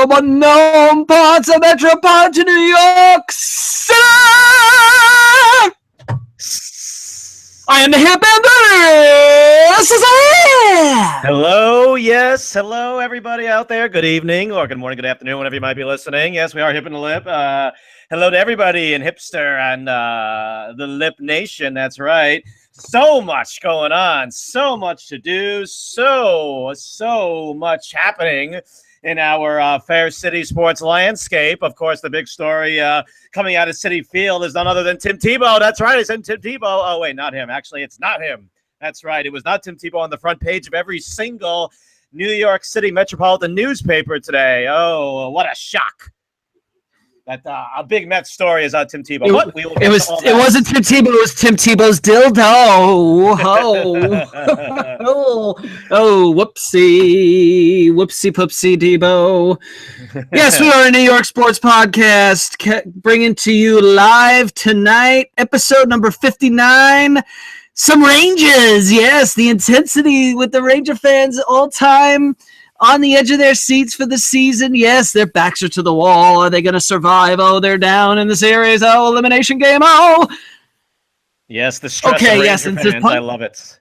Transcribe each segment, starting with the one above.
But known parts of metropolitan New York City. I am the hip and this is it. Hello, yes, hello, everybody out there. Good evening, or good morning, good afternoon, whenever you might be listening. Yes, we are Hip and the Lip. Hello to everybody in Hipster and the Lip Nation. That's right. So much going on, so much to do, so much happening in our Fair City sports landscape. Of course, the big story coming out of Citi Field is none other than Tim Tebow. That's right, it's Tim Tebow. Oh, wait, not him. Actually, it's not him. That's right. It was not Tim Tebow on the front page of every single New York City metropolitan newspaper today. Oh, what a shock. That a big Mets story is Tim Tebow. It wasn't Tim Tebow. It was Tim Tebow's dildo. Whoopsie poopsie Tebow. Yes, we are a New York sports podcast bringing to you live tonight, episode number 59. Some Rangers, yes, the intensity with the Ranger fans all time. On the edge of their seats for the season. Yes, their backs are to the wall. Are they going to survive? Oh, they're down in the series. Oh, elimination game. Oh. Yes, the stress of Ranger fans. I love it.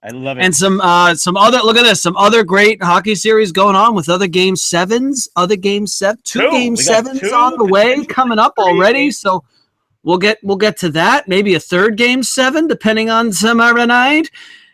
I love it. And some other, look at this, some other great hockey series going on with other game sevens. Two game sevens on the way coming up already. So we'll get to that. Maybe a third game 7, depending on tomorrow night.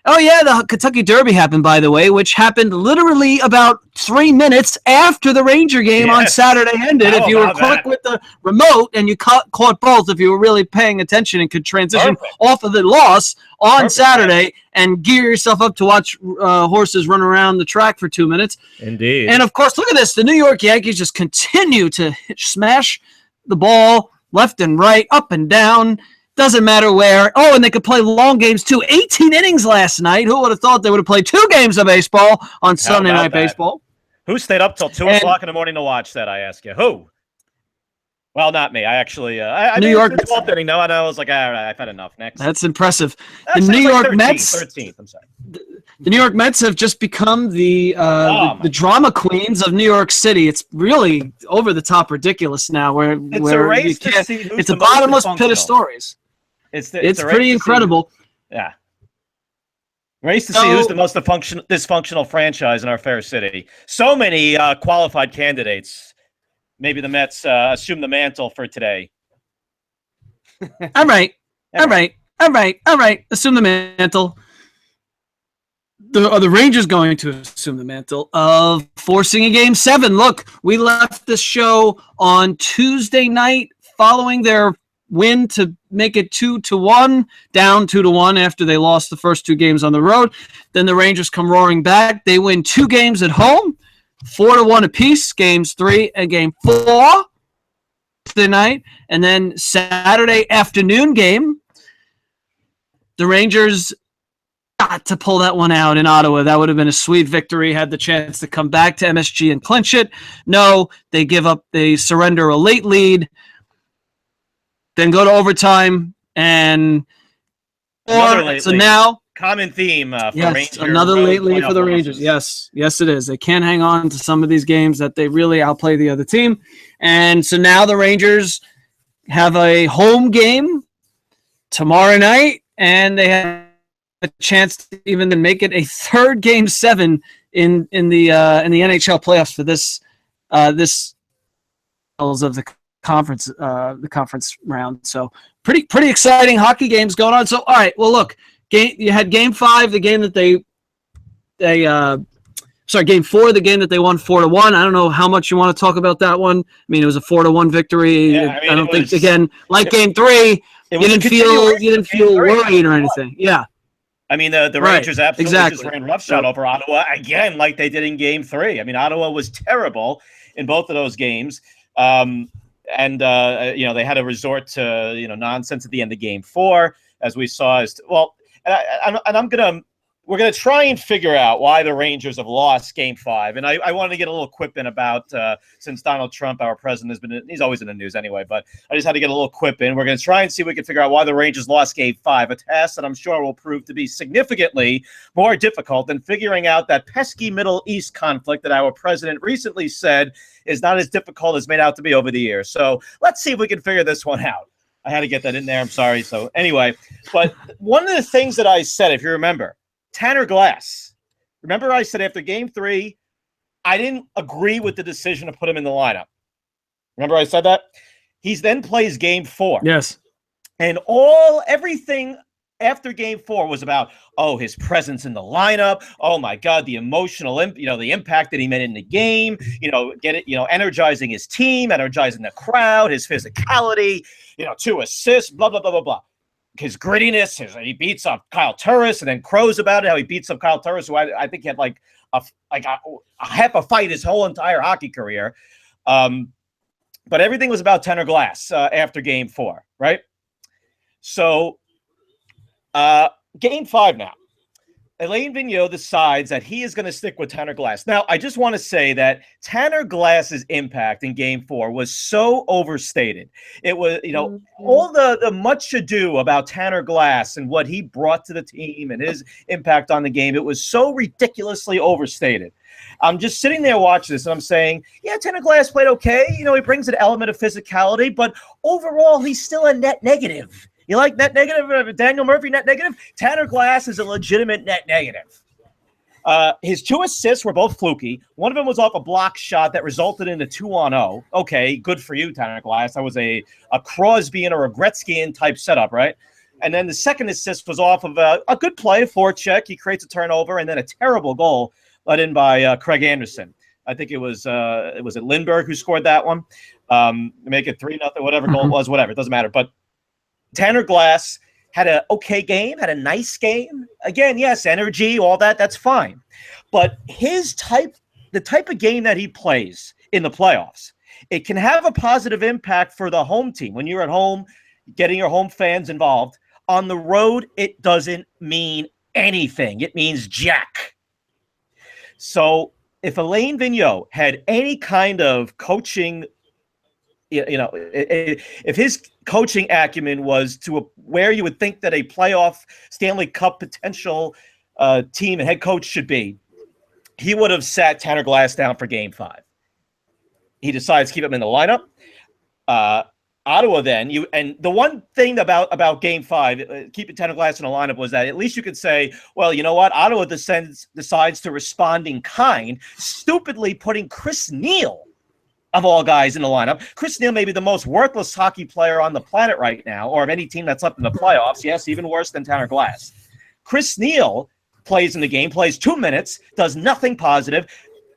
Oh, yeah, the Kentucky Derby happened, by the way, which happened literally about 3 minutes after the Ranger game on Saturday ended. If you were quick with the remote and you caught both, if you were really paying attention and could transition off of the loss on Saturday and gear yourself up to watch horses run around the track for 2 minutes. Indeed. And, of course, look at this. The New York Yankees just continue to smash the ball left and right, up and down. Doesn't matter where. Oh, and they could play long games, too. 18 innings last night. Who would have thought they would have played 2 games of baseball on Sunday Night Baseball? Who stayed up till 2 o'clock in the morning to watch that, I ask you? Who? Well, not me. I actually New York 12th inning, no, and I was like, all right, I've had enough. Next. That's impressive. The New York Mets. 13th, I'm sorry. The New York Mets have just become the drama queens of New York City. It's really over the top ridiculous now. It's a race to see who's it's a bottomless pit of stories. It's pretty incredible. Yeah. Race to see who's the most dysfunctional franchise in our fair city. So many qualified candidates. Maybe the Mets assume the mantle for today. All right. Assume the mantle. Are the Rangers going to assume the mantle of forcing a game 7? Look, we left the show on Tuesday night following their win to make it 2-1, down 2-1 after they lost the first 2 games on the road. Then the Rangers come roaring back. They win 2 games at home, 4-1 apiece, games 3 and game 4 tonight. And then Saturday afternoon game, the Rangers got to pull that one out in Ottawa. That would have been a sweet victory, had the chance to come back to MSG and clinch it. No, they surrender a late lead, then go to overtime, and so now common theme for Rangers. Another late lead for the Rangers. Yes, it is. They can't hang on to some of these games that they really outplay the other team, and so now the Rangers have a home game tomorrow night, and they have a chance to even make it a third game 7 in the NHL playoffs for this of the conference round. So pretty exciting hockey games going on. So all right, well look, you had game 5, the game that game 4, the game that they won 4-1. I don't know how much you want to talk about that one. I mean, it was a 4-1 victory. Yeah, I don't think again, like game 3, you didn't feel worried or anything. Yeah. I mean, the Rangers absolutely just ran roughshod over Ottawa again, like they did in game 3. I mean, Ottawa was terrible in both of those games. And they had to resort to nonsense at the end of game 4, as we saw. And I'm gonna we're going to try and figure out why the Rangers have lost Game 5. And I wanted to get a little quip in about, since Donald Trump, our president, he's always in the news anyway, but I just had to get a little quip in. We're going to try and see if we can figure out why the Rangers lost Game 5, a task that I'm sure will prove to be significantly more difficult than figuring out that pesky Middle East conflict that our president recently said is not as difficult as made out to be over the years. So let's see if we can figure this one out. I had to get that in there. I'm sorry. So anyway, but one of the things that I said, if you remember, Tanner Glass. Remember I said after Game 3, I didn't agree with the decision to put him in the lineup. Remember I said that? He then plays Game 4. Yes. And everything after Game 4 was about, his presence in the lineup. Oh my God, the emotional, the impact that he made in the game. Energizing his team, energizing the crowd, his physicality. 2 assists, blah blah blah blah blah. His grittiness, he beats up Kyle Turris, and then crows about it, how he beats up Kyle Turris, who I think he had like a half a fight his whole entire hockey career. But everything was about Tanner Glass after Game 4, right? So Game 5 now. Alain Vigneault decides that he is going to stick with Tanner Glass. Now, I just want to say that Tanner Glass's impact in Game 4 was so overstated. It was, all the much ado about Tanner Glass and what he brought to the team and his impact on the game, it was so ridiculously overstated. I'm just sitting there watching this, and I'm saying, yeah, Tanner Glass played okay. He brings an element of physicality, but overall, he's still a net negative. You like net negative? Daniel Murphy, net negative? Tanner Glass is a legitimate net negative. His 2 assists were both fluky. One of them was off a block shot that resulted in a 2-on-0. Okay, good for you, Tanner Glass. That was a Crosby and a Gretzky type setup, right? And then the second assist was off of a good play, a forecheck. He creates a turnover, and then a terrible goal let in by Craig Anderson. I think it was Lindbergh who scored that one. Make it 3-0, whatever goal it was, whatever. It doesn't matter. But Tanner Glass had an okay game, had a nice game. Again, yes, energy, all that, that's fine. But the type of game that he plays in the playoffs, it can have a positive impact for the home team. When you're at home, getting your home fans involved. On the road, it doesn't mean anything. It means jack. So if Alain Vigneault had any kind of coaching, if his coaching acumen was to where you would think that a playoff Stanley Cup potential team and head coach should be, he would have sat Tanner Glass down for Game 5. He decides to keep him in the lineup. Ottawa then, and the one thing about Game 5, keeping Tanner Glass in the lineup, was that at least you could say, well, you know what? Ottawa decides to respond in kind, stupidly putting Chris Neil, of all guys, in the lineup. Chris Neil may be the most worthless hockey player on the planet right now, or of any team that's left in the playoffs. Yes, even worse than Tanner Glass. Chris Neil plays in the game, plays 2 minutes, does nothing positive,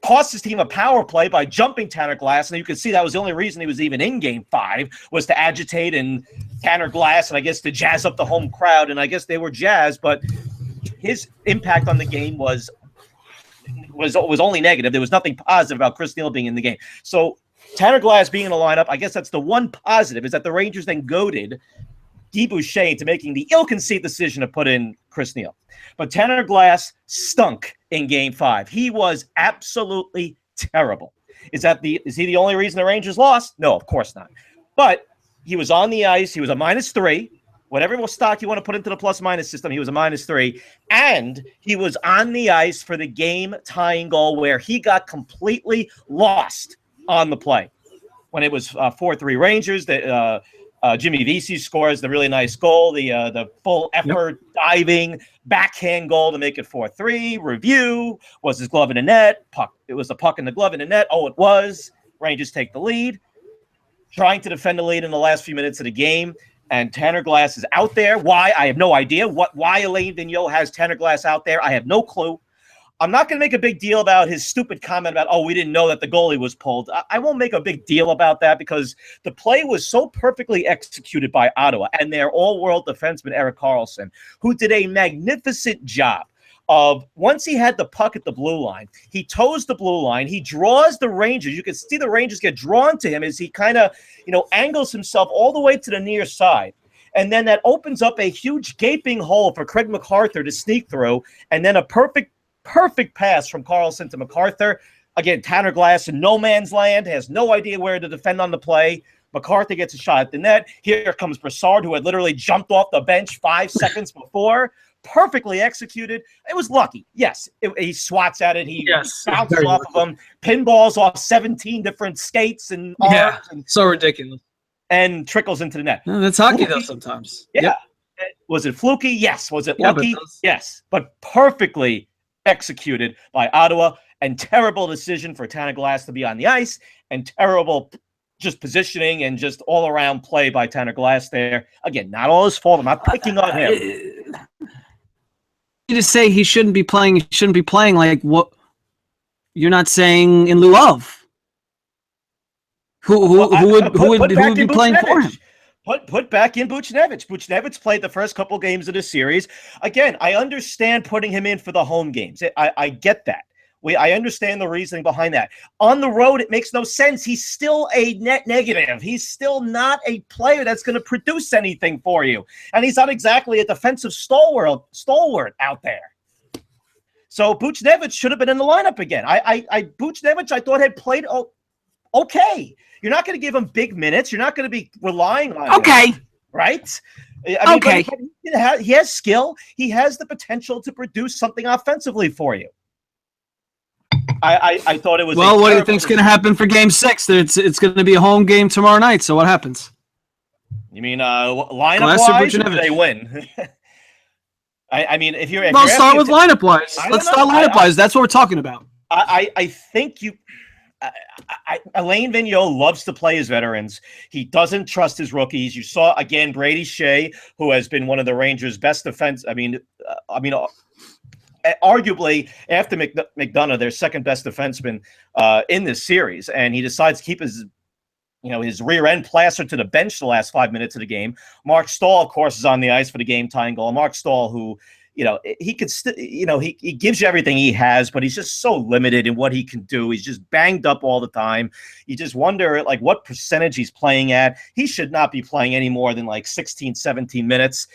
cost his team a power play by jumping Tanner Glass, and you can see that was the only reason he was even in Game 5, was to agitate and Tanner Glass, and I guess to jazz up the home crowd, and I guess they were jazzed, but his impact on the game was only negative. There was nothing positive about Chris Neil being in the game. So Tanner Glass being in the lineup, I guess that's the one positive, is that the Rangers then goaded Guy Boucher into making the ill-conceived decision to put in Chris Neil. But Tanner Glass stunk in Game 5. He was absolutely terrible. Is he the only reason the Rangers lost? No, of course not. But he was on the ice. He was a -3. Whatever stock you want to put into the plus-minus system, he was a -3. And he was on the ice for the game-tying goal where he got completely lost on the play. When it was 4-3 Rangers, Jimmy Vesey scores the really nice goal, the full effort, diving, backhand goal to make it 4-3. Review, was his glove in the net? Puck. It was the puck in the glove in the net. Oh, it was. Rangers take the lead. Trying to defend the lead in the last few minutes of the game. And Tanner Glass is out there. Why? I have no idea. Why Alain Vigneault has Tanner Glass out there, I have no clue. I'm not going to make a big deal about his stupid comment about, we didn't know that the goalie was pulled. I won't make a big deal about that because the play was so perfectly executed by Ottawa and their all-world defenseman, Erik Karlsson, who did a magnificent job of, once he had the puck at the blue line, he toes the blue line, he draws the Rangers. You can see the Rangers get drawn to him as he kind of, angles himself all the way to the near side. And then that opens up a huge gaping hole for Craig MacArthur to sneak through. And then a perfect pass from Carlson to MacArthur. Again, Tanner Glass in no man's land, has no idea where to defend on the play. MacArthur gets a shot at the net. Here comes Brassard, who had literally jumped off the bench 5 seconds before. Perfectly executed. It was lucky. Yes, he swats at it. He bounces off of him, pinballs off 17 different skates and arms. And, so ridiculous. And trickles into the net. That's hockey, though, sometimes. Yeah. Yep. Was it fluky? Yes. Was it lucky? Yes. But perfectly executed by Ottawa, and terrible decision for Tanner Glass to be on the ice, and terrible just positioning and just all-around play by Tanner Glass there. Again, not all his fault. I'm not picking on him. You just say he shouldn't be playing. He shouldn't be playing. Like, what? You're not saying in lieu of. Who would be playing for him? Put back in Buchnevich. Buchnevich played the first couple games of the series. Again, I understand putting him in for the home games. I get that. I understand the reasoning behind that. On the road, it makes no sense. He's still a net negative. He's still not a player that's going to produce anything for you. And he's not exactly a defensive stalwart out there. So Buchnevich should have been in the lineup again. Buchnevich, I thought, had played okay. You're not going to give him big minutes. You're not going to be relying on him, right? I mean, okay. He has skill. He has the potential to produce something offensively for you. I thought it was. Well, what do you think's going to happen for Game 6? It's going to be a home game tomorrow night. So what happens? You mean lineup-wise, or do they win? I mean, if you're start with lineup-wise. Let's start lineup-wise. That's what we're talking about. I think you. Alain Vigneault loves to play his veterans. He doesn't trust his rookies. You saw again Brady Shea, who has been one of the Rangers' best defense. Arguably after McDonough, their second best defenseman in this series, and he decides to keep his rear end plastered to the bench the last 5 minutes of the game. Mark Stahl, of course, is on the ice for the game-tying goal. Mark Stahl, who he could he gives you everything he has, but he's just so limited in what he can do. He's just banged up all the time. You just wonder what percentage he's playing at. He should not be playing any more than 16, 17 minutes.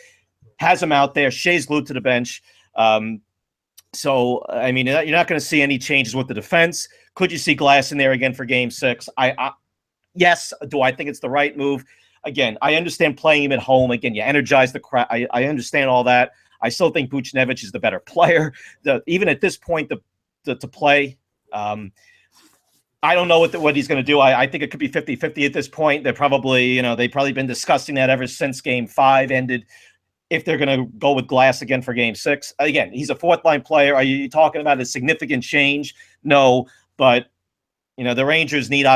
Has him out there. Shea's glued to the bench. So, I mean, you're not going to see any changes with the defense. Could you see Glass in there again for Game 6? Yes. Do I think it's the right move? Again, I understand playing him at home. Again, you energize the crowd. I understand all that. I still think Buchnevich is the better player. Even at this point, to play, I don't know what he's going to do. I think it could be 50-50 at this point. They've probably been discussing that ever since Game 5 ended. If they're going to go with Glass again for Game 6. Again, he's a fourth-line player. Are you talking about a significant change? No, but, the Rangers need,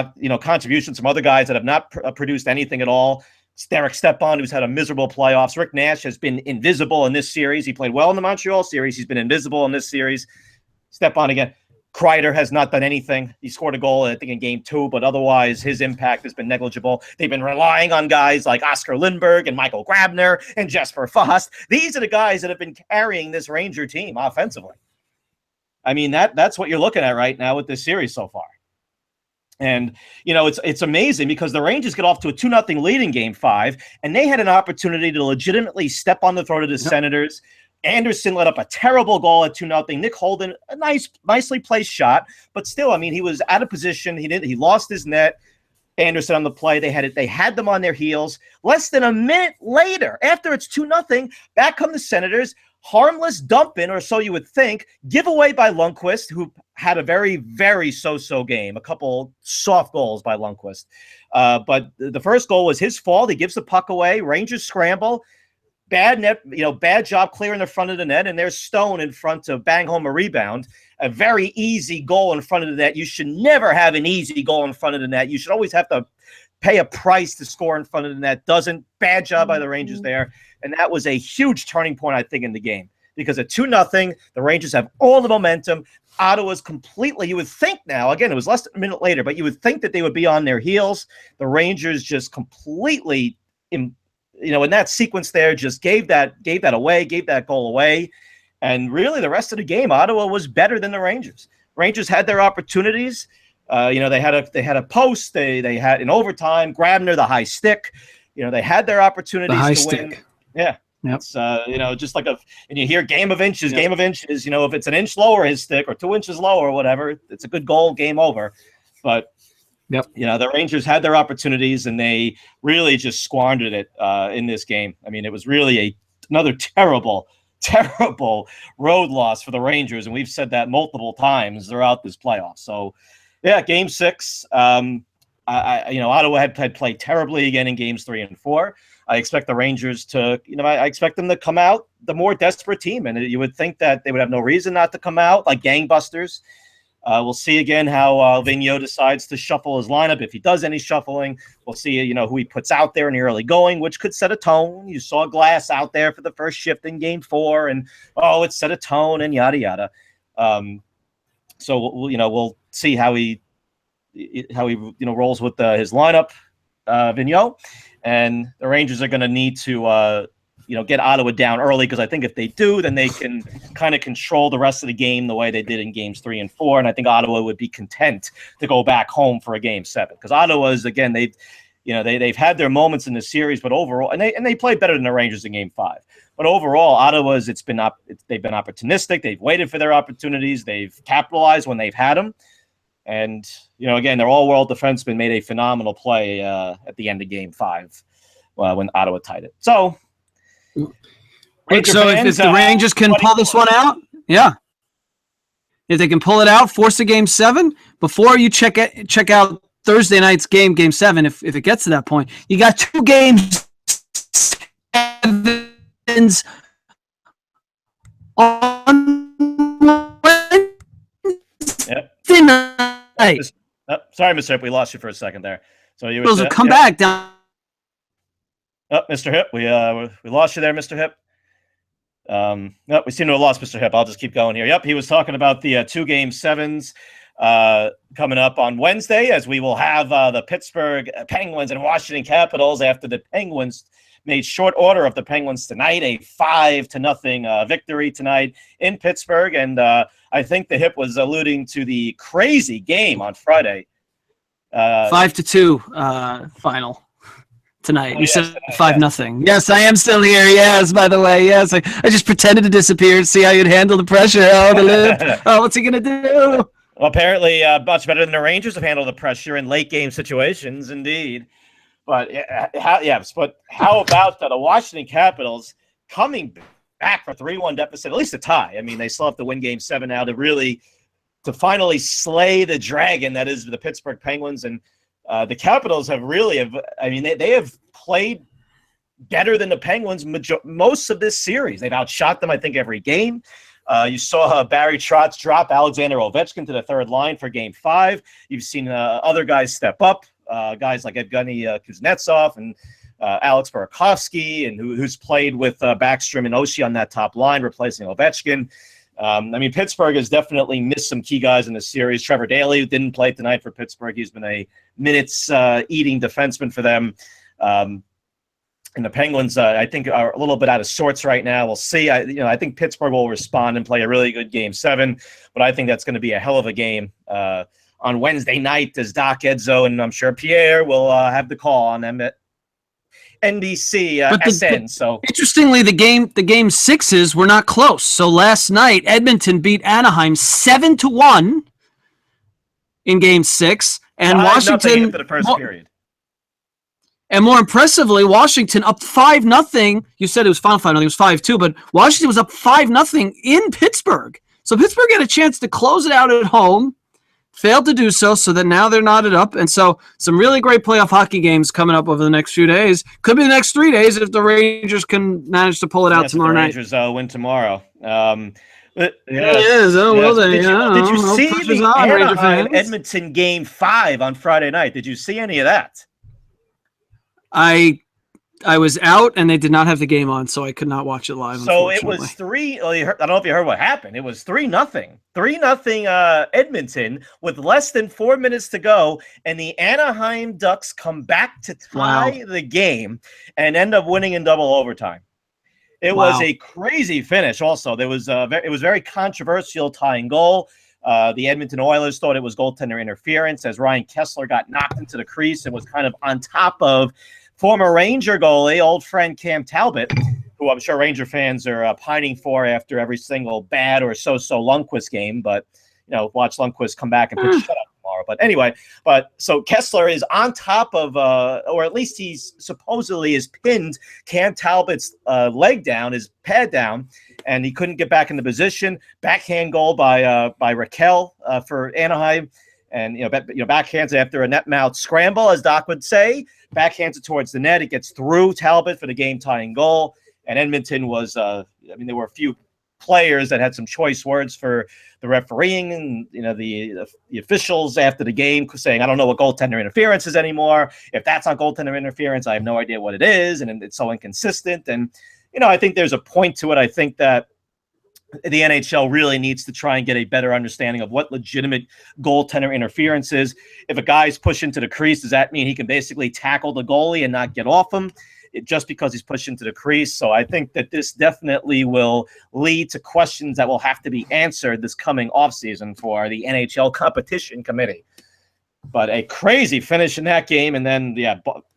contributions from other guys that have not produced anything at all. Derek Stepan, who's had a miserable playoffs. Rick Nash has been invisible in this series. He played well in the Montreal series. He's been invisible in this series. Stepan again. Kreider has not done anything. He scored a goal, I think, in Game 2, but otherwise his impact has been negligible. They've been relying on guys like Oscar Lindberg and Michael Grabner and Jesper Fast. These are the guys that have been carrying this Ranger team offensively. I mean, that's what you're looking at right now with this series so far. And, it's amazing because the Rangers get off to a 2-0 lead in Game 5, and they had an opportunity to legitimately step on the throat of the Senators. Anderson let up a terrible goal at 2-0. Nick Holden, a nicely placed shot, but still, he was out of position. He lost his net. Anderson on the play. They had them on their heels. Less than a minute later, after it's 2-0, back come the Senators. Harmless dump in, or so you would think. Giveaway by Lundqvist, who had a very, very so-so game. A couple soft goals by Lundqvist. But the first goal was his fault. He gives the puck away. Rangers scramble. Bad net, bad job clearing the front of the net, and there's Stone in front to bang home a rebound. A very easy goal in front of the net. You should never have an easy goal in front of the net. You should always have to pay a price to score in front of the net. Bad job by the Rangers there. And that was a huge turning point, I think, in the game. Because at 2-0, the Rangers have all the momentum. Ottawa's completely, you would think now, again, it was less than a minute later, but you would think that they would be on their heels. The Rangers just completely, in that sequence there, just gave that away, gave that goal away. And really the rest of the game, Ottawa was better than the Rangers. Rangers had their opportunities. They had a post. They had in overtime, Grabner, the high stick. they had their opportunities high to win. stick. Yeah. Yep. It's, just like and you hear game of inches, if it's an inch lower his stick or 2 inches lower or whatever, it's a good goal, game over. But, the Rangers had their opportunities and they really just squandered it in this game. I mean, it was really another terrible road loss for the Rangers. And we've said that multiple times throughout this playoff. So, yeah, game 6, Ottawa had played terribly again in games 3 and 4. I expect the Rangers to, I expect them to come out the more desperate team. And you would think that they would have no reason not to come out like gangbusters. We'll see again how Vigneault decides to shuffle his lineup. If he does any shuffling, we'll see, who he puts out there in the early going, which could set a tone. You saw Glass out there for the first shift in game 4 and, it set a tone and yada, yada. So we'll see how he rolls with his lineup, Vigneault. And the Rangers are going to need to, get Ottawa down early, because I think if they do, then they can kind of control the rest of the game the way they did in games 3 and 4. And I think Ottawa would be content to go back home for a game 7, because Ottawa's, again, they've had their moments in the series, but overall, and they played better than the Rangers in game 5. But overall, Ottawa's they've been opportunistic. They've waited for their opportunities. They've capitalized when they've had them. And, again, their all-world defenseman made a phenomenal play at the end of game 5 when Ottawa tied it. So, if the Rangers can pull this one out, if they can pull it out, force a game 7, before you check out Thursday night's game 7, if it gets to that point, you got 2 games on Wednesday night. Sorry, Mr. Hip, we lost you for a second there. So you will come back down. Mr. Hip, we lost you there, Mr. Hip. We seem to have lost Mr. Hip. I'll just keep going here. Yep, he was talking about the 2 game 7s coming up on Wednesday, as we will have the Pittsburgh Penguins and Washington Capitals after the Penguins made short order of the Penguins tonight, a 5-0 victory tonight in Pittsburgh. And I think the Hip was alluding to the crazy game on Friday. 5-2 final tonight. You said 5-0. Yes, I am still here. Yes, by the way. Yes, I just pretended to disappear and see how you'd handle the pressure. The Lip. What's he going to do? Well, apparently much better than the Rangers have handled the pressure in late game situations, indeed. But how about the Washington Capitals coming back for 3-1 deficit, at least a tie? I mean, they still have to win game 7 now to finally slay the dragon that is the Pittsburgh Penguins. And the Capitals they have played better than the Penguins most of this series. They've outshot them, I think, every game. You saw Barry Trotz drop Alexander Ovechkin to the 3rd line for game 5. You've seen other guys step up, guys like Evgeny Kuznetsov and Alex Burakovsky, and who's played with Backstrom and Oshie on that top line, replacing Ovechkin. Pittsburgh has definitely missed some key guys in the series. Trevor Daley didn't play tonight for Pittsburgh. He's been a minutes-eating defenseman for them. And the Penguins, I think, are a little bit out of sorts right now. We'll see. I think Pittsburgh will respond and play a really good game 7, but I think that's going to be a hell of a game on Wednesday night, as Doc Edzo and I'm sure Pierre will have the call on them at NBC SN. So interestingly, the game 6s were not close. So last night, Edmonton beat Anaheim 7-1 in game 6, and Washington into the first period. And more impressively, Washington up 5-0. You said it was 5-0. It was 5-2, but Washington was up 5-0 in Pittsburgh. So Pittsburgh had a chance to close it out at home, failed to do so, so that now they're knotted up. And so some really great playoff hockey games coming up over the next few days. Could be the next 3 days if the Rangers can manage to pull it out tomorrow night. Rangers win tomorrow. It is. Will they? Did you see the Anaheim Edmonton game 5 on Friday night? Did you see any of that? I was out and they did not have the game on, so I could not watch it live. So it was 3. I don't know if you heard what happened. It was 3-0. 3-0 Edmonton with less than 4 minutes to go, and the Anaheim Ducks come back to tie the game and end up winning in double overtime. It was a crazy finish. Also, it was very controversial tying goal. The Edmonton Oilers thought it was goaltender interference as Ryan Kessler got knocked into the crease and was kind of on top of former Ranger goalie, old friend Cam Talbot, who I'm sure Ranger fans are pining for after every single bad or so-so Lundqvist game. But, watch Lundqvist come back and pitch shutout tomorrow. But anyway, so Kessler is on top of, or at least he's supposedly is pinned Cam Talbot's leg down, his pad down, and he couldn't get back in the position. Backhand goal by Raquel for Anaheim. And, backhands after a net mouth scramble, as Doc would say, backhands it towards the net. It gets through Talbot for the game-tying goal. And Edmonton was, there were a few players that had some choice words for the refereeing and, the officials after the game saying, I don't know what goaltender interference is anymore. If that's not goaltender interference, I have no idea what it is. And it's so inconsistent. And, I think there's a point to it. I think that the NHL really needs to try and get a better understanding of what legitimate goaltender interference is. If a guy's pushed into the crease, does that mean he can basically tackle the goalie and not get off him just because he's pushed into the crease? So I think that this definitely will lead to questions that will have to be answered this coming offseason for the NHL competition committee. But a crazy finish in that game. And then,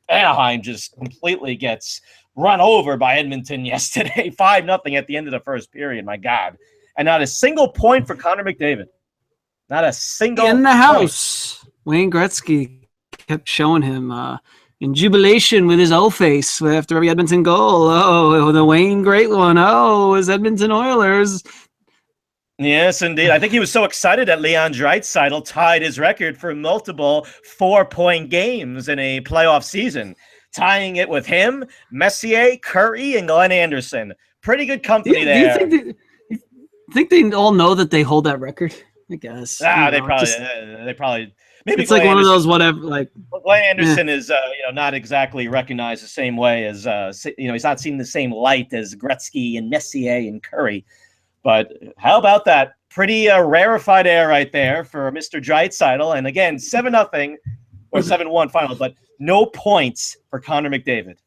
Anaheim just completely gets run over by Edmonton yesterday, 5-0 at the end of the first period. My God. And not a single point for Connor McDavid. Not a single in the point. house. Wayne Gretzky kept showing him in jubilation with his O face after every Edmonton goal. Oh, the Wayne great one. Oh, it was Edmonton Oilers. Yes, indeed. I think he was so excited that Leon Draisaitl tied his record for multiple 4-point games in a playoff season, tying it with him, Messier, Curry, and Glenn Anderson. Pretty good company there. Do you think they all know that they hold that record? I guess. They probably. Maybe it's Glenn like one Anderson, of those whatever. Like Glenn Anderson is, not exactly recognized the same way as, he's not seen the same light as Gretzky and Messier and Curry. But how about that? Pretty rarefied air right there for Mr. Draisaitl. And again, 7-0 or 7-1 final, but no points for Connor McDavid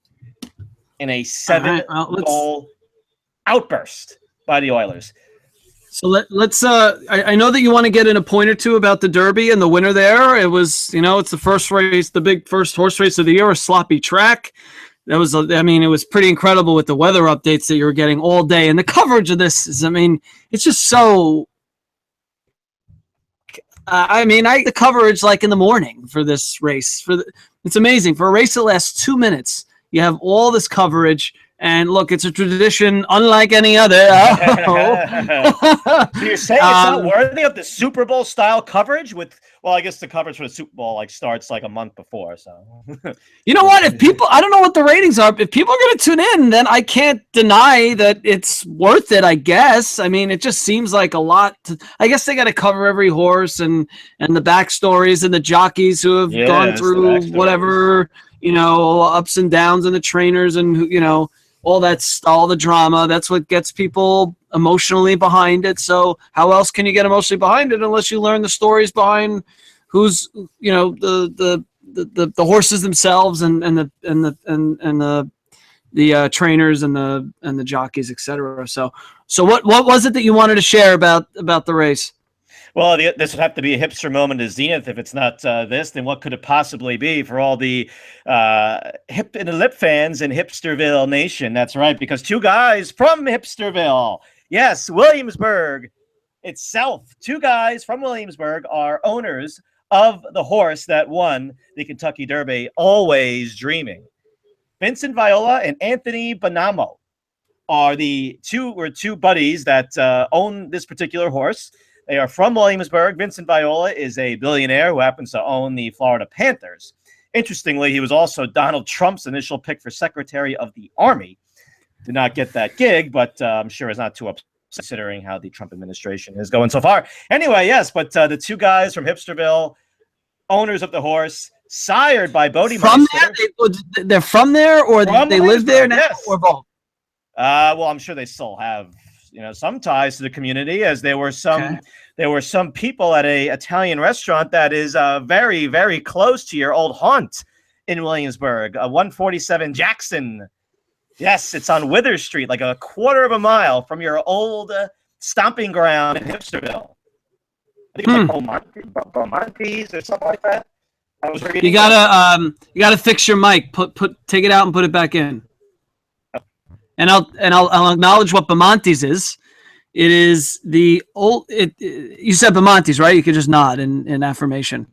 in a 7-goal outburst by the Oilers. So let's. I know that you want to get in a point or two about the Derby and the winner there. It was, it's the first race, the big first horse race of the year, a sloppy track. That was, it was pretty incredible with the weather updates that you were getting all day, and the coverage of this is, it's just so. The coverage like in the morning for this race. It's amazing for a race that lasts 2 minutes. You have all this coverage. And look, it's a tradition unlike any other. So you're saying it's not worthy of the Super Bowl style coverage? I guess the coverage for the Super Bowl starts like a month before. So you know what? I don't know what the ratings are. If people are going to tune in, then I can't deny that it's worth it. I guess. It just seems like a lot. I guess they got to cover every horse and the backstories and the jockeys who have gone through whatever ups and downs and the trainers and all the drama. That's what gets people emotionally behind it. So how else can you get emotionally behind it unless you learn the stories behind who's the horses themselves and the trainers and the jockeys, etc. So what was it that you wanted to share about the race? Well, this would have to be a hipster moment to Zenith. If it's not this, then what could it possibly be for all the hip and the lip fans in Hipsterville Nation? That's right, because two guys from Hipsterville, yes, Williamsburg itself, two guys from Williamsburg are owners of the horse that won the Kentucky Derby, Always Dreaming. Vincent Viola and Anthony Bonamo are two buddies that own this particular horse. They are from Williamsburg. Vincent Viola is a billionaire who happens to own the Florida Panthers. Interestingly, he was also Donald Trump's initial pick for Secretary of the Army. Did not get that gig, but I'm sure is not too upset considering how the Trump administration is going so far. Anyway, yes, but the two guys from Hipsterville, owners of the horse, sired by Bodie Meister. They're from there, or they live there now, yes. Or both? I'm sure they still have some ties to the community, as there were some people at a Italian restaurant that is very, very close to your old haunt in Williamsburg, 147 Jackson. Yes, it's on Wither Street, like a quarter of a mile from your old stomping ground in Hipsterville. I think it's like Beaumonte's or something like that. I was reading. You gotta fix your mic. Take it out and put it back in. And I'll acknowledge what Bamontes is. It is the old. You said Bamontes, right? You could just nod in affirmation.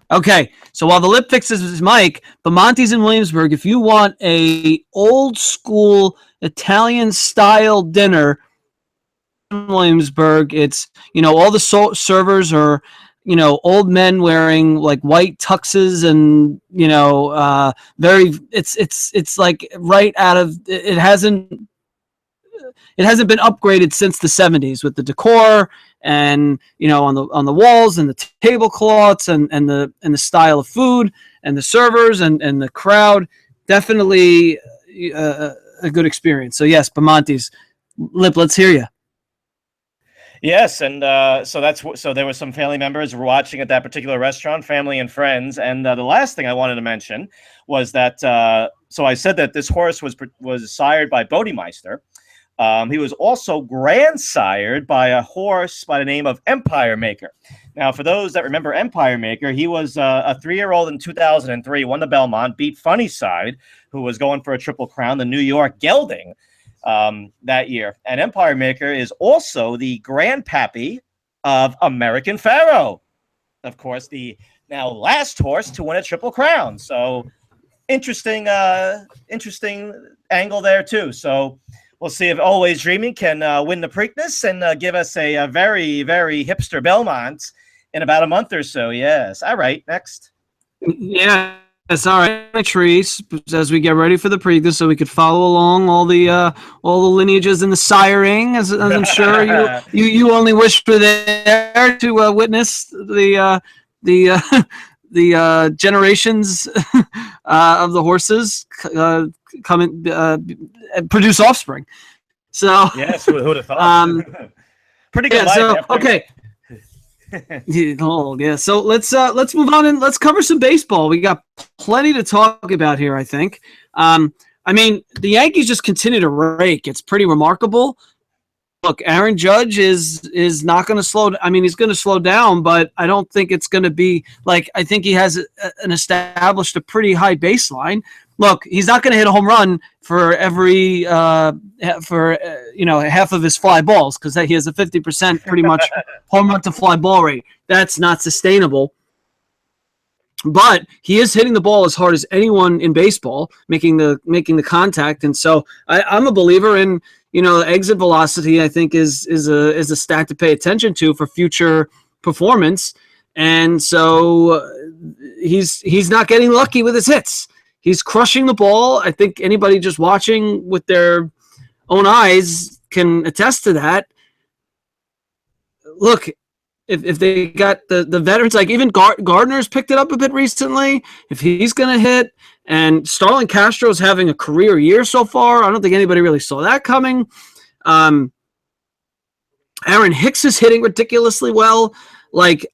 Okay, so while the lip fixes his mic, Bamontes in Williamsburg. If you want a old school Italian style dinner in Williamsburg, it's all the servers are old men wearing like white tuxes and very. It's like right out of it hasn't been upgraded since the 70s with the decor and on the walls and the tablecloths and the style of food and the servers and the crowd. Definitely a good experience. So yes, Bamontes. Lip, let's hear you. Yes, and so there were some family members who were watching at that particular restaurant, family and friends. And the last thing I wanted to mention was that so I said that this horse was sired by Bodemeister. He was also grandsired by a horse by the name of Empire Maker. Now, for those that remember Empire Maker, he was a 3-year-old in 2003, won the Belmont, beat Funnyside, who was going for a Triple Crown, the New York gelding, that year. And Empire Maker is also the grandpappy of American Pharaoh. Of course, the now last horse to win a Triple Crown. So interesting angle there too. So we'll see if Always Dreaming can win the Preakness and give us a very, very hipster Belmont in about a month or so. Yes. All right. Next. Yeah. Yes, all right, Trees, as we get ready for the Preakness, so we could follow along all the lineages and the siring, as I'm sure you only wish for there to witness the generations of the horses come and produce offspring. So yes, who would have thought? Pretty good. Yeah. So okay. Yeah. So let's move on and let's cover some baseball. We got plenty to talk about here, I think. I mean, the Yankees just continue to rake. It's pretty remarkable. Look, Aaron Judge is not going to slow. I mean, he's going to slow down, but I don't think it's going to be like. I think he has established a pretty high baseline. Look, he's not going to hit a home run for every half of his fly balls because he has a 50% pretty much home run to fly ball rate. That's not sustainable. But he is hitting the ball as hard as anyone in baseball, making the contact, and so I'm a believer in the exit velocity. I think is a stat to pay attention to for future performance, and so he's not getting lucky with his hits. He's crushing the ball. I think anybody just watching with their own eyes can attest to that. Look, if they got the veterans, like even Gardner's picked it up a bit recently, if he's going to hit, and Starlin Castro's having a career year so far, I don't think anybody really saw that coming. Aaron Hicks is hitting ridiculously well. Like,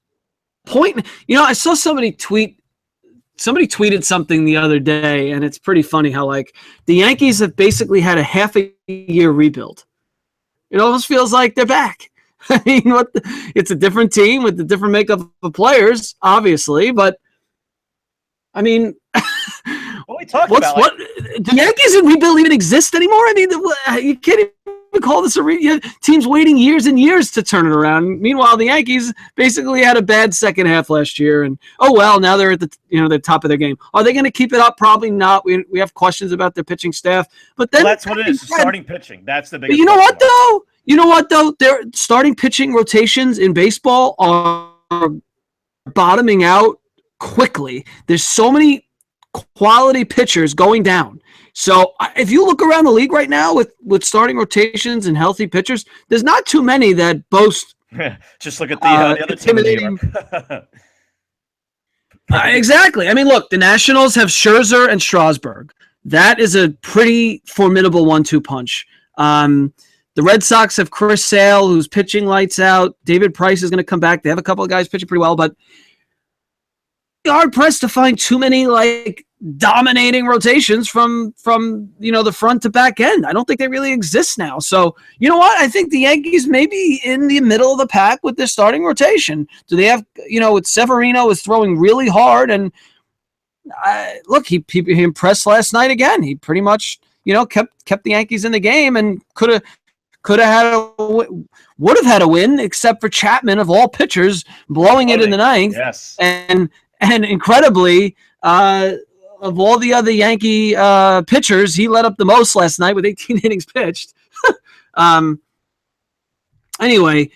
I saw somebody tweeted something the other day, and it's pretty funny how like the Yankees have basically had a half a year rebuild. It almost feels like they're back. I mean, it's a different team with a different makeup of players, obviously, but I mean, what are we talking about? What do Yankees in rebuild even exist anymore? I mean, you can't even call this a teams waiting years and years to turn it around. Meanwhile, the Yankees basically had a bad second half last year, and now they're at the top of their game. Are they going to keep it up? Probably not. We have questions about their pitching staff, but then that's what it is. Starting pitching. That's the biggest. You know what though? Their starting pitching rotations in baseball are bottoming out quickly. There's so many quality pitchers going down. So if you look around the league right now with starting rotations and healthy pitchers, there's not too many that boast. Just look at the other team in New York. Exactly. I mean, look, the Nationals have Scherzer and Strasburg. That is a pretty formidable 1-2 punch. The Red Sox have Chris Sale, who's pitching lights out. David Price is going to come back. They have a couple of guys pitching pretty well, but hard pressed to find too many like dominating rotations from the front to back end. I don't think they really exist now. So you know what? I think the Yankees may be in the middle of the pack with their starting rotation. Do they have with Severino is throwing really hard, and look, he impressed last night again. He pretty much kept the Yankees in the game and could have would have had a win, except for Chapman of all pitchers blowing it in the ninth. Yes, and incredibly, of all the other Yankee pitchers, he let up the most last night with 18 innings pitched. Anyway,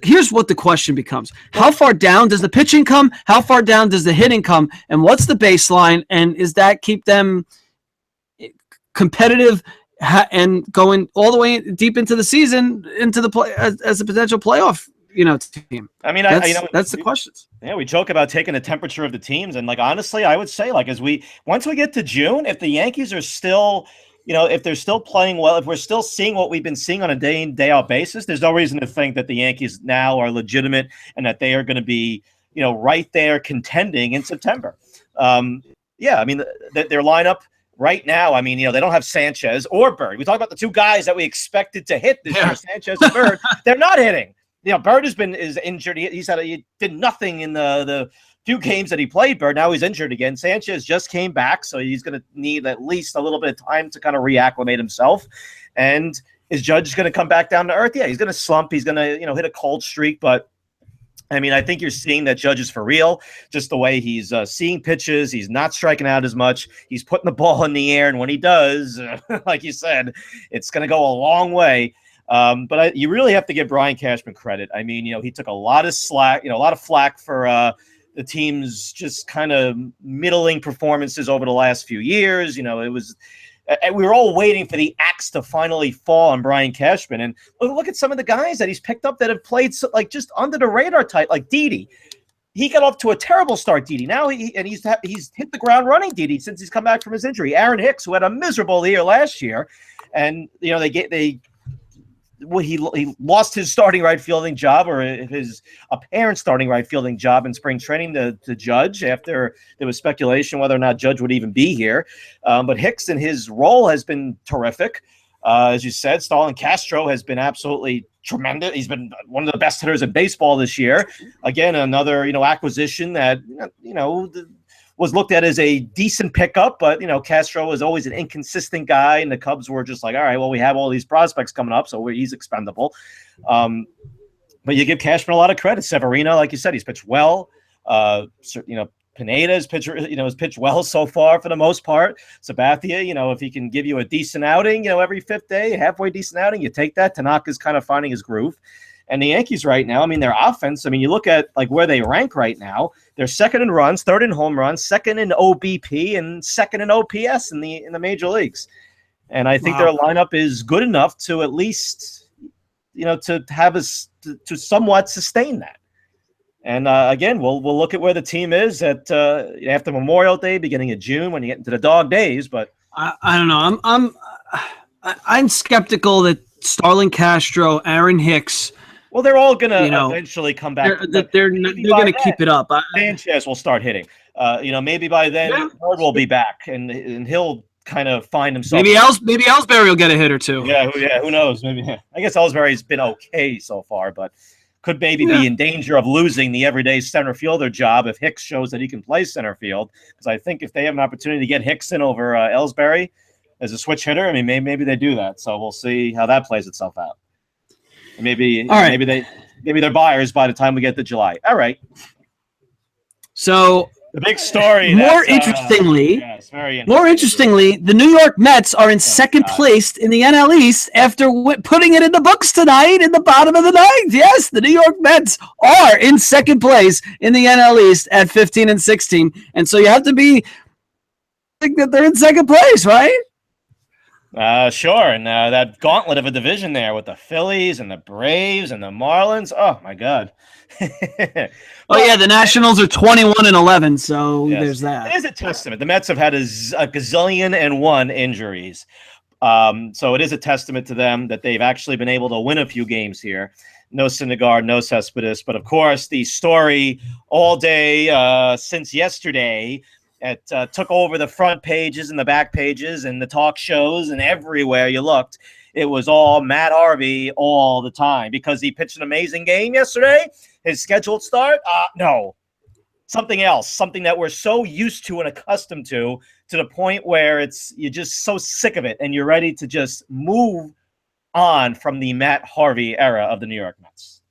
here's what the question becomes. How far down does the pitching come? How far down does the hitting come? And what's the baseline? And is that keep them competitive and going all the way deep into the season, into the play as a potential playoff team? I mean, that's the questions. Yeah, we joke about taking the temperature of the teams, and like honestly, I would say once we get to June, if the Yankees are still, if they're still playing well, if we're still seeing what we've been seeing on a day in day out basis, there's no reason to think that the Yankees now are legitimate and that they are going to be right there contending in September. Yeah, I mean their lineup right now, I mean, they don't have Sanchez or Bird. We talk about the two guys that we expected to hit this year, Sanchez and Bird. They're not hitting. Bird is injured. He did nothing in the few games that he played. Bird, now he's injured again. Sanchez just came back, so he's going to need at least a little bit of time to kind of reacclimate himself. And is Judge going to come back down to earth? Yeah, he's going to slump. He's going to hit a cold streak, but I mean, I think you're seeing that Judge is for real, just the way he's seeing pitches. He's not striking out as much. He's putting the ball in the air, and when he does, like you said, it's going to go a long way. But you really have to give Brian Cashman credit. I mean, he took a lot of slack, a lot of flack for the team's just kind of middling performances over the last few years. It was we were all waiting for the axe to finally fall on Brian Cashman. And look at some of the guys that he's picked up that have played like just under the radar type, like Didi. He got off to a terrible start, Didi. Now he's hit the ground running, Didi, since he's come back from his injury. Aaron Hicks, who had a miserable year last year, and he lost his starting right fielding job, or his apparent starting right fielding job in spring training to Judge, after there was speculation whether or not Judge would even be here. But Hicks in his role has been terrific. As you said, Stalin Castro has been absolutely tremendous. He's been one of the best hitters in baseball this year. Again, another acquisition that was looked at as a decent pickup, but Castro was always an inconsistent guy, and the Cubs were just like, all right, well, we have all these prospects coming up, so he's expendable. But you give Cashman a lot of credit. Severino, like you said, he's pitched well. Pineda has pitched well so far for the most part. Sabathia, if he can give you a decent outing, every fifth day, halfway decent outing, you take that. Tanaka's kind of finding his groove. And the Yankees right now, I mean, their offense, I mean, you look at like where they rank right now, they're second in runs, third in home runs, second in OBP, and second in OPS in the major leagues. And I think their lineup is good enough to at least, to have us to somewhat sustain that. And again, we'll look at where the team is at after Memorial Day, beginning of June, when you get into the dog days. But I don't know. I'm skeptical that Starlin Castro, Aaron Hicks. Well, they're all going to eventually come back. They're going to keep it up. Sanchez will start hitting. Maybe by then, Bird will be back, and he'll kind of find himself. Maybe Ellsbury will get a hit or two. Yeah, who knows? Maybe. I guess Ellsbury's been okay so far, but could maybe be in danger of losing the everyday center fielder job if Hicks shows that he can play center field. Because I think if they have an opportunity to get Hicks in over Ellsbury as a switch hitter, I mean, maybe they do that. So we'll see how that plays itself out. Maybe they're buyers by the time we get to July. All right. So the big story. More interestingly, the New York Mets are in second place in the NL East after putting it in the books tonight in the bottom of the ninth. Yes, the New York Mets are in second place in the NL East at 15-16, and so you have to think that they're in second place, right? Sure, and that gauntlet of a division there with the Phillies and the Braves and the Marlins. Oh my God! The Nationals are 21-11, so there's that. It is a testament. The Mets have had a gazillion and one injuries, so it is a testament to them that they've actually been able to win a few games here. no Syndergaard, no Cespedes. But of course, the story all day since yesterday, it took over the front pages and the back pages and the talk shows and everywhere you looked. It was all Matt Harvey all the time because he pitched an amazing game yesterday. His scheduled start? No. Something else, something that we're so used to and accustomed to the point where you're just so sick of it and you're ready to just move on from the Matt Harvey era of the New York Mets.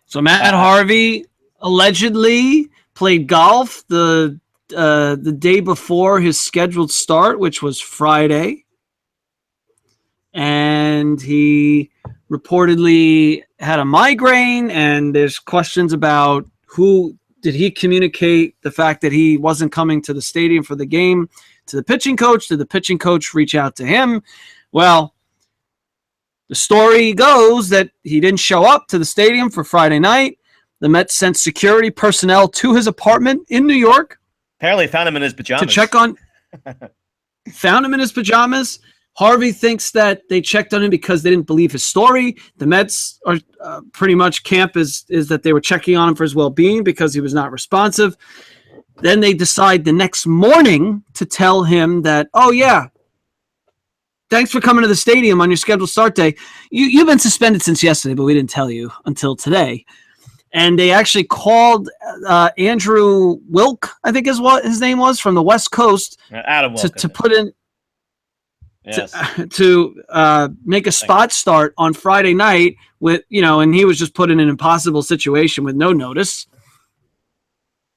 So Matt Harvey allegedly played golf the day before his scheduled start, which was Friday. And he reportedly had a migraine, and there's questions about who did he communicate the fact that he wasn't coming to the stadium for the game to the pitching coach? Did the pitching coach reach out to him? Well, the story goes that he didn't show up to the stadium for Friday night. The Mets sent security personnel to his apartment in New York. Apparently found him in his pajamas. To check on. Found him in his pajamas. Harvey thinks that they checked on him because they didn't believe his story. The Mets are pretty much camp is that they were checking on him for his well-being because he was not responsive. Then they decide the next morning to tell him that, oh, yeah, thanks for coming to the stadium on your scheduled start day. You've been suspended since yesterday, but we didn't tell you until today. And they actually called Andrew Wilk, I think is what his name was, from the West Coast, Adam Wilk, to put in. Yes. To make a spot start on Friday night with, and he was just put in an impossible situation with no notice.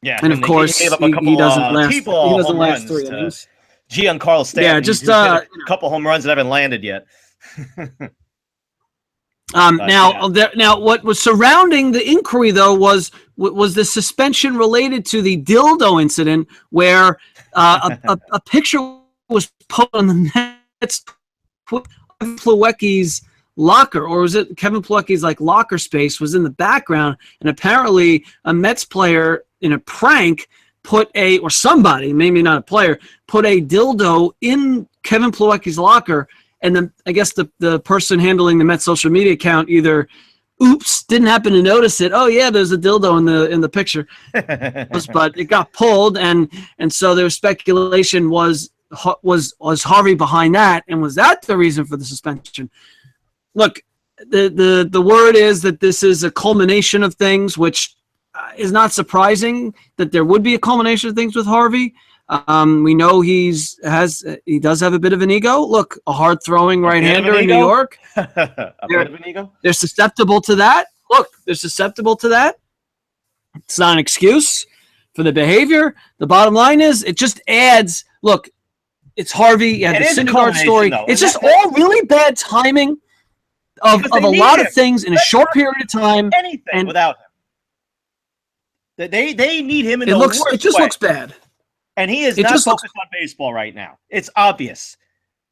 Yeah. And of course, he doesn't last. He doesn't last 3 innings. Giancarlo Stanton. Yeah, just a couple home runs that haven't landed yet. Now, what was surrounding the inquiry though was the suspension related to the dildo incident, where a picture was put on the Mets Plawecki's locker, or was it Kevin Plawecki's locker space was in the background, and apparently a Mets player in a prank or somebody, maybe not a player, put a dildo in Kevin Plawecki's locker, and then I guess the person handling the Mets social media account either didn't happen to notice it. Oh yeah, there's a dildo in the picture, but it got pulled, and so there was speculation was Harvey behind that, and was that the reason for the suspension? Look, the word is that this is a culmination of things, which is not surprising that there would be a culmination of things with Harvey. We know he does have a bit of an ego. Look, a hard throwing right-hander in New York. Bit of an ego. They're susceptible to that. Look, they're susceptible to that. It's not an excuse for the behavior. The bottom line is it just adds. Look, it's Harvey. You had the Syndergaard story. It's just all really bad timing of a lot of things in a short period of time. Anything without him. They need him in the worst way. It just looks bad. And he is not focused on baseball right now. It's obvious.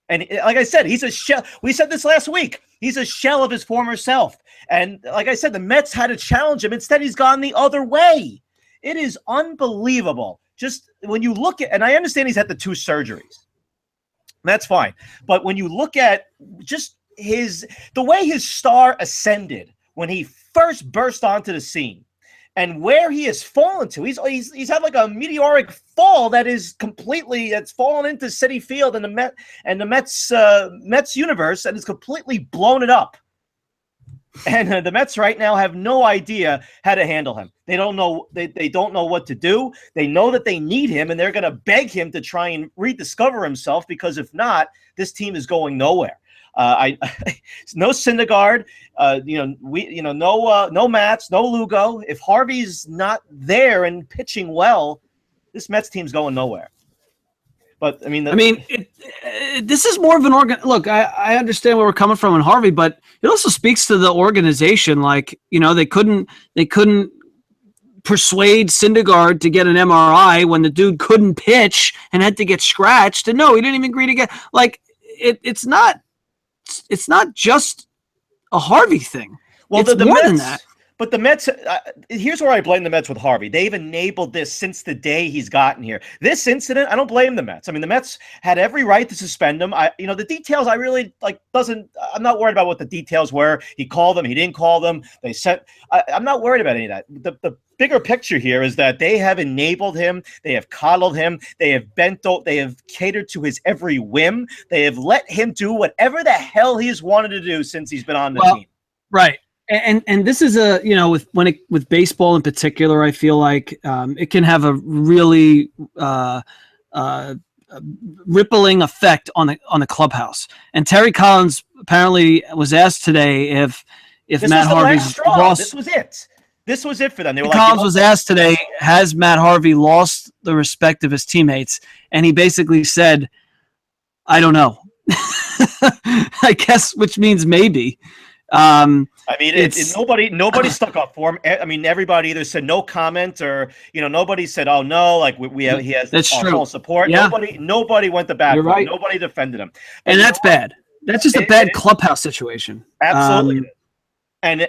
And like I said, he's a shell. We said this last week. He's a shell of his former self. And like I said, the Mets had to challenge him. Instead, he's gone the other way. It is unbelievable. Just when you look at, and I understand he's had the 2 surgeries. That's fine. But when you look at just the way his star ascended when he first burst onto the scene, and where he has fallen to, he's had a meteoric fall that is it's fallen into Citi Field and the Mets universe, and it's completely blown it up. And the Mets right now have no idea how to handle him. They don't know. They don't know what to do. They know that they need him, and they're going to beg him to try and rediscover himself, because if not, this team is going nowhere. No Syndergaard, no Mats, no Lugo. If Harvey's not there and pitching well, this Mets team's going nowhere. But this is more of an Look, I understand where we're coming from in Harvey, but it also speaks to the organization. They couldn't persuade Syndergaard to get an MRI when the dude couldn't pitch and had to get scratched. And no, he didn't even agree to get it's not just a Harvey thing. Well, it's more than that. But the Mets, here's where I blame the Mets with Harvey. They've enabled this since the day he's gotten here. This incident, I don't blame the Mets. I mean, the Mets had every right to suspend him. The details I really I'm not worried about what the details were. He called them, he didn't call them. I'm not worried about any of that. The bigger picture here is that they have enabled him. They have coddled him. They have they have catered to his every whim. They have let him do whatever the hell he's wanted to do since he's been on the team. Right. And this is with baseball in particular, I feel like it can have a really rippling effect on the clubhouse. And Terry Collins apparently was asked today if Matt Harvey's lost. This was it. This was it for them. They were Collins was asked today, has Matt Harvey lost the respect of his teammates? And he basically said, I don't know. I guess, which means maybe. Nobody stuck up for him. I mean, everybody either said no comment or nobody said, "Oh no," like he has full support. Yeah. Nobody went to bat. You're right. Nobody defended him, and that's bad. That's just a bad clubhouse situation. Absolutely.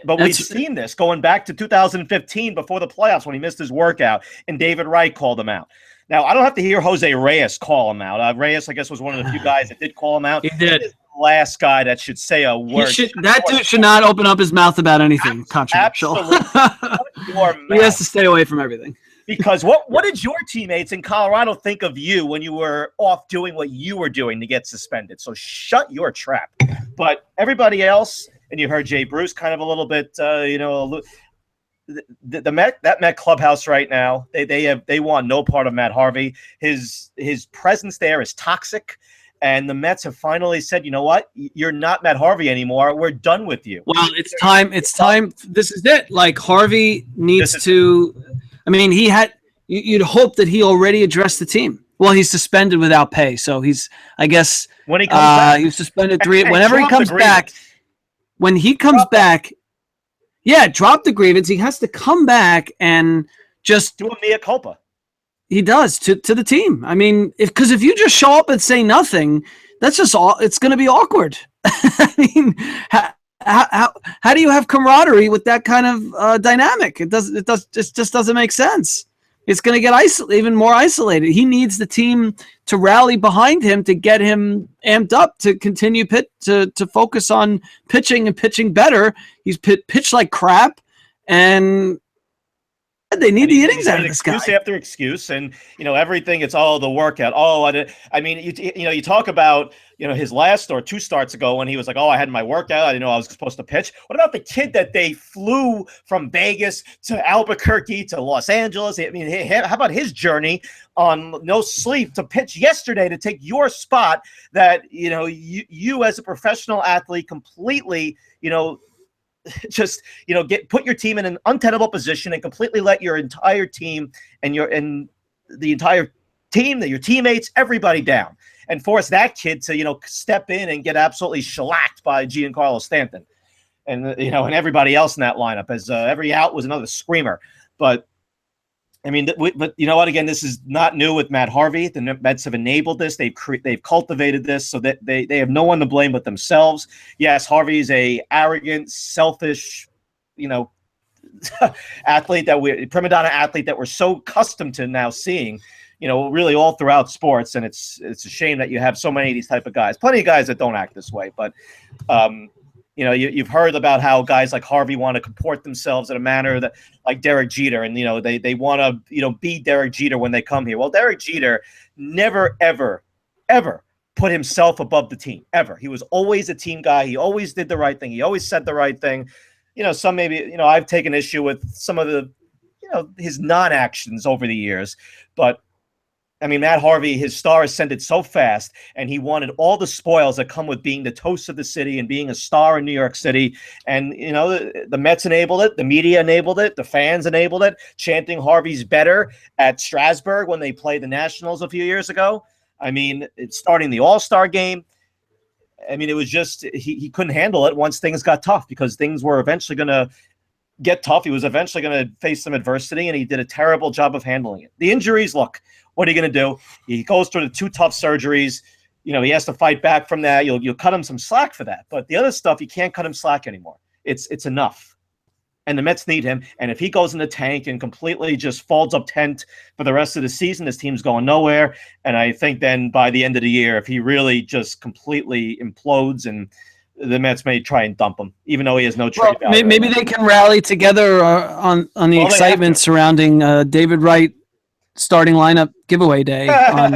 But we've seen this going back to 2015 before the playoffs when he missed his workout and David Wright called him out. Now, I don't have to hear Jose Reyes call him out. Reyes, I guess, was one of the few guys that did call him out. He did. He's the last guy that should say a word. That dude should not open up his mouth about anything controversial. He has to stay away from everything. Because what did your teammates in Colorado think of you when you were off doing what you were doing to get suspended? So shut your trap. But everybody else, and you heard Jay Bruce kind of a little bit, the Met clubhouse right now, they want no part of Matt Harvey. His presence there is toxic, and the Mets have finally said, you know what, you're not Matt Harvey anymore. We're done with you. Well, it's time. This is it. Like Harvey needs to. I mean, you'd hope that he already addressed the team. Well, he's suspended without pay, so he's. I guess when he comes back, he was suspended whenever he comes back. When he comes back. Yeah, drop the grievance. He has to come back and just do a mea culpa. He does to the team. I mean, because if you just show up and say nothing, that's just all. It's going to be awkward. I mean, how do you have camaraderie with that kind of dynamic? It just doesn't make sense. It's going to get even more isolated. He needs the team to rally behind him to get him amped up to continue to focus on pitching and pitching better. He's pitched like crap, and they need the innings out of this guy. Excuse after excuse, and everything. It's all the workout. I mean, you talk about his last or two starts ago when he was like, "Oh, I had my workout. I didn't know I was supposed to pitch." What about the kid that they flew from Vegas to Albuquerque to Los Angeles? I mean, how about his journey on no sleep to pitch yesterday to take your spot? That you as a professional athlete completely just put your team in an untenable position and completely let your entire team and the entire team, your teammates, everybody down, and force that kid to step in and get absolutely shellacked by Giancarlo Stanton and and everybody else in that lineup, as every out was another screamer. But I mean, but you know what? Again, this is not new with Matt Harvey. The Mets have enabled this. They've cultivated this so that they have no one to blame but themselves. Yes, Harvey's a arrogant, selfish, athlete prima donna athlete that we're so accustomed to now seeing, really all throughout sports. And it's a shame that you have so many of these type of guys. Plenty of guys that don't act this way, but you've heard about how guys like Harvey want to comport themselves in a manner that like Derek Jeter, and they want to be Derek Jeter when they come here. Well, Derek Jeter never ever put himself above the team ever. He was always a team guy. He always did the right thing. He always said the right thing. Some maybe I've taken issue with some of the his non-actions over the years, but I mean, Matt Harvey, his star ascended so fast, and he wanted all the spoils that come with being the toast of the city and being a star in New York City. And, the Mets enabled it. The media enabled it. The fans enabled it, chanting Harvey's better at Strasburg when they played the Nationals a few years ago. I mean, it's starting the All-Star game. I mean, it was just he couldn't handle it once things got tough, because things were eventually going to get tough. He was eventually going to face some adversity, and he did a terrible job of handling it. The injuries, look. What are you going to do? He goes through the 2 tough surgeries. He has to fight back from that. You'll cut him some slack for that. But the other stuff, you can't cut him slack anymore. It's enough. and the Mets need him. And if he goes in the tank and completely just falls up tent for the rest of the season, this team's going nowhere. And I think then by the end of the year, if he really just completely implodes, and the Mets may try and dump him, even though he has no trade value. Maybe they can rally together on the excitement surrounding David Wright starting lineup giveaway day on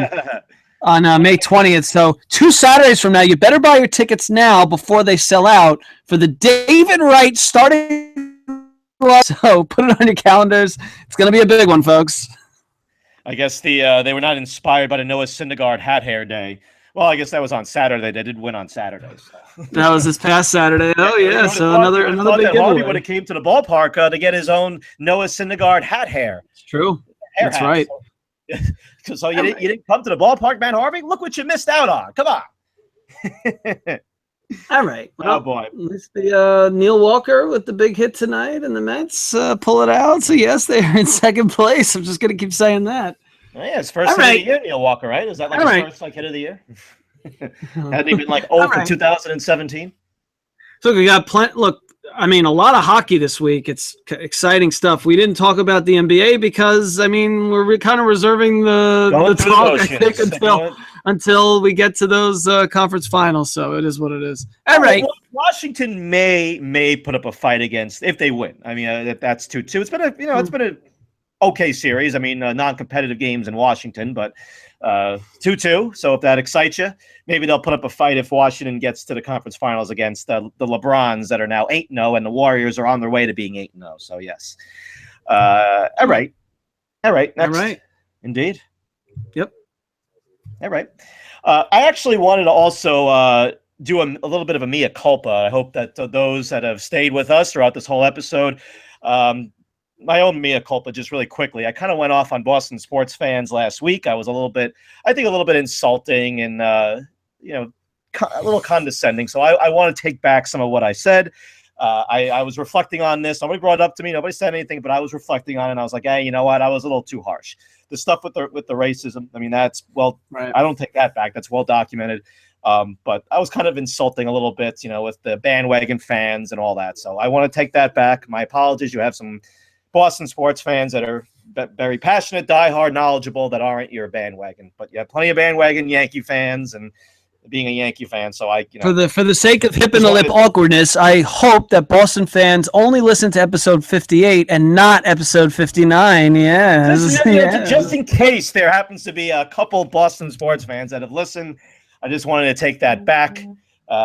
May 20th. So 2 Saturdays from now, you better buy your tickets now before they sell out for the David Wright starting. So put it on your calendars. It's going to be a big one, folks. I guess they were not inspired by the Noah Syndergaard hat hair day. Well, I guess that was on Saturday. They did win on Saturday. So. That was this past Saturday. Oh, yeah. So another big giveaway. Harvey would have came to the ballpark to get his own Noah Syndergaard hat hair. It's true. That's right. So you didn't come to the ballpark, man, Harvey? Look what you missed out on. Come on. All right. Well, oh, boy. At least the Neil Walker with the big hit tonight, and the Mets pull it out. So, yes, they're in second place. I'm just going to keep saying that. Oh, yeah, it's first hit of the year, Neil Walker, right? Is that like his first hit of the year? Hadn't he been like 0 for 2017? So we got plenty. Look, I mean, a lot of hockey this week. It's exciting stuff. We didn't talk about the NBA because, I mean, we're kind of reserving the talk, I think, until we get to those conference finals. So it is what it is. All right. Well, Washington may put up a fight against if they win. I mean, that's 2-2. It's been it's been a okay series. I mean, non-competitive games in Washington, but 2-2. So if that excites you, maybe they'll put up a fight if Washington gets to the conference finals against the LeBrons that are now 8-0, and the Warriors are on their way to being 8-0. So yes. All right. Next. All right. Indeed. Yep. All right. I actually wanted to also do a little bit of a mea culpa. I hope that those that have stayed with us throughout this whole episode, my own mea culpa, just really quickly. I kind of went off on Boston sports fans last week. I was a little bit insulting and, a little condescending. So I want to take back some of what I said. I was reflecting on this. Nobody brought it up to me. Nobody said anything, but I was reflecting on it. And I was like, hey, you know what? I was a little too harsh. The stuff with the racism, I mean, that's, right. I don't take that back. That's well documented. But I was kind of insulting a little bit, with the bandwagon fans and all that. So I want to take that back. My apologies. You have some Boston sports fans that are very passionate, diehard, knowledgeable, that aren't your bandwagon. But you have plenty of bandwagon Yankee fans, and being a Yankee fan, so for the sake of hip and the lip awkwardness, I hope that Boston fans only listen to episode 58 and not episode 59. Yeah, just in case there happens to be a couple Boston sports fans that have listened, I just wanted to take that back.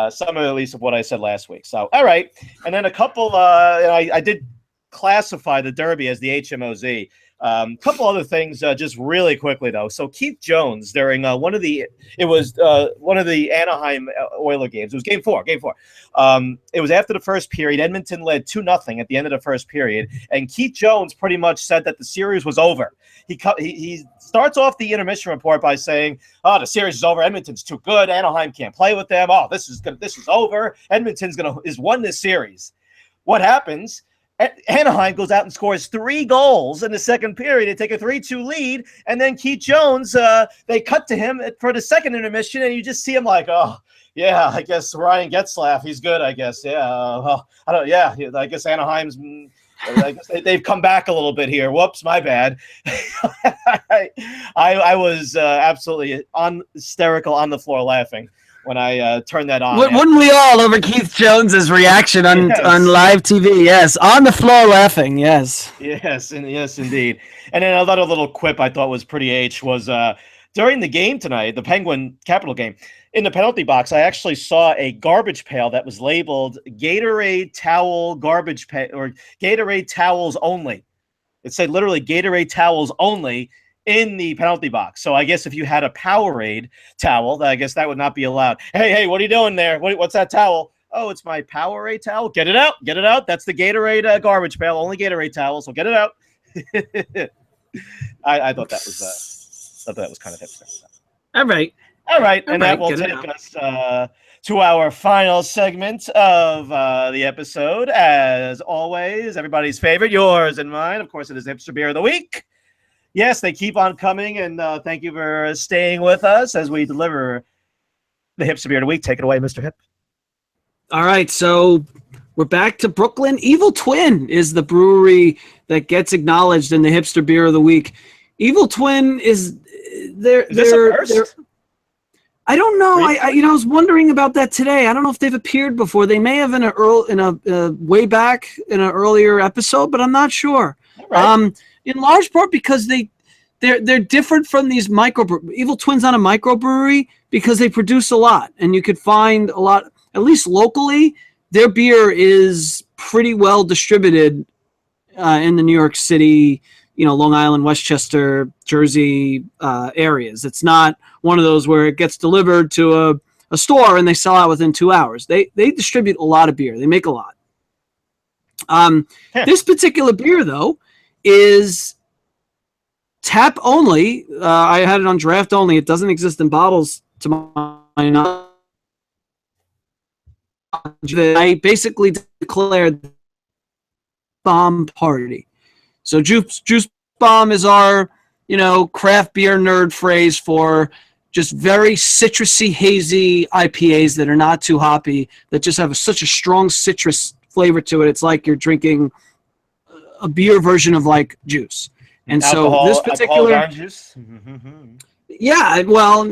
Some at least of what I said last week. So all right, and then a couple. I did classify the Derby as the HMOZ. Couple other things, just really quickly though. So Keith Jones during one of the Anaheim Oiler games. It was game four. It was after the first period. Edmonton led 2-0 at the end of the first period, and Keith Jones pretty much said that the series was over. He starts off the intermission report by saying, "Oh, the series is over. Edmonton's too good. Anaheim can't play with them. Oh, this is over. Edmonton's is won this series." What happens? Anaheim goes out and scores 3 goals in the second period. They take a 3-2 lead, and then Keith Jones, they cut to him for the second intermission, and you just see him like, oh, yeah, I guess Ryan Getzlaf, he's good, I guess. Yeah, I guess Anaheim's I guess they've come back a little bit here. Whoops, my bad. I was absolutely hysterical on the floor laughing when I turned that on. Wouldn't we all over Keith Jones's reaction on live TV? Yes, on the floor laughing. Yes. Yes, indeed. And then another little quip I thought was pretty H was during the game tonight, the Penguin Capital game, in the penalty box, I actually saw a garbage pail that was labeled Gatorade towel garbage pail or Gatorade towels only. It said literally Gatorade towels only in the penalty box. So I guess if you had a Powerade towel, I guess that would not be allowed. Hey, what are you doing there? What's that towel? Oh, it's my Powerade towel. Get it out. That's the Gatorade garbage pail. Only Gatorade towel. So get it out. I thought that was kind of hipster. All right. And that will take us to our final segment of the episode. As always, everybody's favorite, yours and mine. Of course, it is Hipster Beer of the Week. Yes, they keep on coming, and thank you for staying with us as we deliver the Hipster Beer of the Week. Take it away, Mr. Hip. All right, so We're back to Brooklyn. Evil Twin is the brewery that gets acknowledged in the Hipster Beer of the Week. Evil Twin is they're I don't know. I was wondering about that today. I don't know if they've appeared before. They may have in a way back in an earlier episode, but I'm not sure. Right. In large part because they're different from these Evil Twin's not a microbrewery because they produce a lot, and you could find a lot, at least locally. Their beer is pretty well distributed in the New York City, Long Island, Westchester, Jersey areas. It's not one of those where it gets delivered to a store and they sell out within 2 hours. They distribute a lot of beer. They make a lot. This particular beer, though, is tap only. I had it on draft only. It doesn't exist in bottles to my knowledge. I basically declared bomb party. So juice bomb is our, craft beer nerd phrase for just very citrusy, hazy IPAs that are not too hoppy, that just have such a strong citrus flavor to it. It's like you're drinking a beer version of like juice. And so this particular juice. Yeah, well,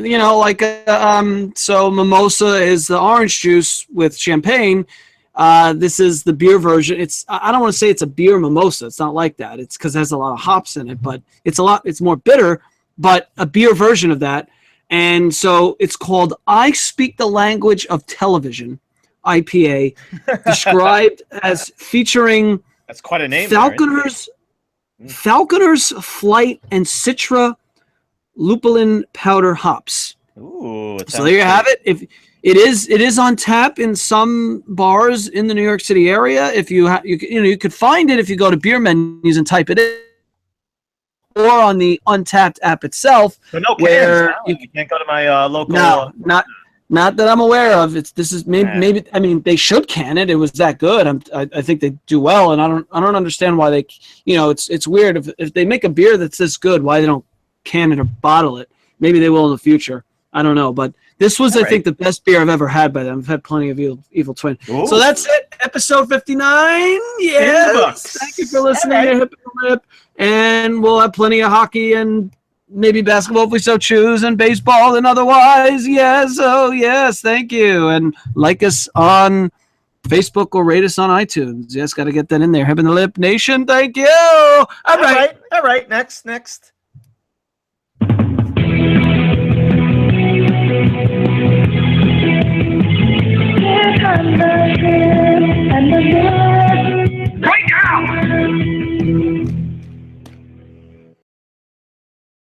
so mimosa is the orange juice with champagne. This is the beer version. I don't want to say it's a beer mimosa. It's not like that. It's because it has a lot of hops in it, but it's more bitter, but a beer version of that. And so it's called I Speak the Language of Television, IPA, described as featuring that's quite a name. Falconer's Flight and Citra lupulin powder hops. Ooh, so there you have it. If it is on tap in some bars in the New York City area. If you could find it if you go to beer menus and type it in, or on the Untapped app itself. So no cans. You can't go to my local. No, not that I'm aware of. This is maybe. I mean, they should can it. It was that good. I think they do well, and I don't understand why they. It's weird if they make a beer that's this good, why they don't can it or bottle it. Maybe they will in the future. I don't know, but this was, I think, the best beer I've ever had by them. I've had plenty of Evil Twin. Ooh. So that's it. Episode 59. Yes. Thank you for listening to Hip and Lip. And we'll have plenty of hockey and maybe basketball if we so choose, and baseball and otherwise. Yes. Oh, yes. Thank you. And like us on Facebook or rate us on iTunes. Yes, got to get that in there. Hip and Lip Nation. Thank you. All right. All right. Next.